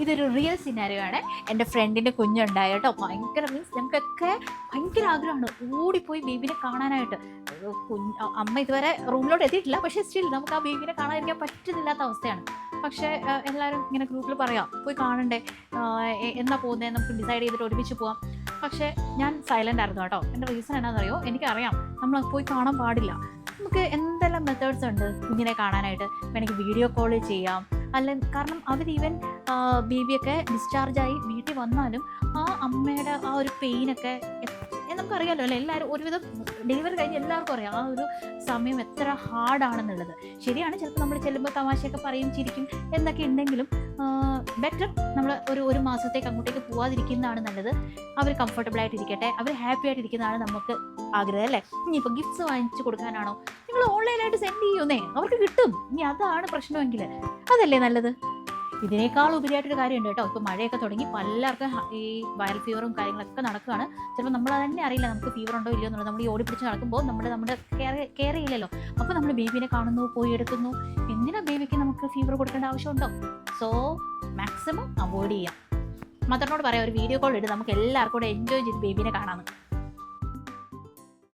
ഇതൊരു real scenario ആണ്. എൻ്റെ ഫ്രണ്ടിൻ്റെ കുഞ്ഞുണ്ടായി കേട്ടോ. ഭയങ്കര മീൻസ് ഞങ്ങൾക്കൊക്കെ ഭയങ്കര ആഗ്രഹമാണ് ഓടിപ്പോയി ബേബിനെ കാണാനായിട്ട്. അമ്മ ഇതുവരെ റൂമിലോട്ട് എത്തിയിട്ടില്ല, പക്ഷേ സ്റ്റിൽ നമുക്ക് ആ ബേബിനെ കാണാതിരിക്കാൻ പറ്റുന്നില്ലാത്ത അവസ്ഥയാണ്. പക്ഷേ എല്ലാവരും ഇങ്ങനെ ഗ്രൂപ്പിൽ പറയാം പോയി കാണണ്ടേ, എന്നാ പോകുന്നത്, നമുക്ക് ഡിസൈഡ് ചെയ്തിട്ട് ഒരുമിച്ച് പോവാം. പക്ഷേ ഞാൻ സൈലൻ്റ് ആയിരുന്നു കേട്ടോ. എൻ്റെ റീസൺ എന്നാണെന്നറിയോ, എനിക്കറിയാം നമ്മൾ പോയി കാണാൻ പാടില്ല. നമുക്ക് എന്തെല്ലാം മെത്തേഡ്സ് ഉണ്ട് കുഞ്ഞിനെ കാണാനായിട്ട്. വേണമെങ്കിൽ വീഡിയോ കോൾ ചെയ്യാം, കാരണം അവർ ഈവൻ ബേബിയൊക്കെ ഡിസ്ചാർജായി വീട്ടിൽ വന്നാലും ആ അമ്മയുടെ ആ ഒരു പെയിനൊക്കെ നമുക്കറിയാമല്ലോ അല്ലേ, എല്ലാവരും ഒരുവിധം ഡെലിവറി കഴിഞ്ഞ് എല്ലാവർക്കും അറിയാം ആ ഒരു സമയം എത്ര ഹാർഡാണെന്നുള്ളത്. ശരിയാണ്, ചിലപ്പോൾ നമ്മൾ ചെല്ലുമ്പോൾ തമാശയൊക്കെ പറയും ചിരിക്കും എന്നൊക്കെ ഉണ്ടെങ്കിലും ബെറ്റർ നമ്മൾ ഒരു മാസത്തേക്ക് അങ്ങോട്ടേക്ക് പോവാതിരിക്കുന്നതാണ് നല്ലത്. അവർ കംഫർട്ടബിൾ ആയിട്ടിരിക്കട്ടെ, അവർ ഹാപ്പി ആയിട്ടിരിക്കുന്നതാണ് നമുക്ക് ആഗ്രഹം അല്ലേ. ഇനിയിപ്പോൾ ഗിഫ്റ്റ്സ് വാങ്ങിച്ചു കൊടുക്കാനാണോ, നിങ്ങൾ ഓൺലൈനായിട്ട് സെൻഡ് ചെയ്യുന്നേ, അവർക്ക് കിട്ടും. ഇനി അതാണ് പ്രശ്നമെങ്കിൽ അതല്ലേ നല്ലത്. ഇതിനേക്കാൾ ഉപരിയായിട്ടൊരു കാര്യമുണ്ട് കേട്ടോ. ഇപ്പോൾ മഴയൊക്കെ തുടങ്ങി പലർക്കും ഈ വൈറൽ ഫീവറും കാര്യങ്ങളൊക്കെ നടക്കുകയാണ്. ചിലപ്പോൾ നമ്മൾ തന്നെ അറിയില്ല നമുക്ക് ഫീവർ ഉണ്ടോ ഇല്ലയോ എന്നുള്ളത്. നമ്മൾ ഈ ഓടിപ്പിടിച്ച് നടക്കുമ്പോൾ നമ്മുടെ കെയർ ചെയ്യില്ലല്ലോ. അപ്പോൾ നമ്മൾ ബേബിനെ കാണുന്നു, പോയി എടുക്കുന്നു. എന്തിനാ ബേബിക്ക് നമുക്ക് ഫീവർ കൊടുക്കേണ്ട ആവശ്യമുണ്ടോ? സോ മാക്സിമം അവോയ്ഡ് ചെയ്യാം. മദറിനോട് പറയാം ഒരു വീഡിയോ കോൾ ഇട്ട് നമുക്ക് എല്ലാവർക്കും കൂടെ എൻജോയ് ചെയ്ത് ബേബിനെ കാണാമെന്ന്.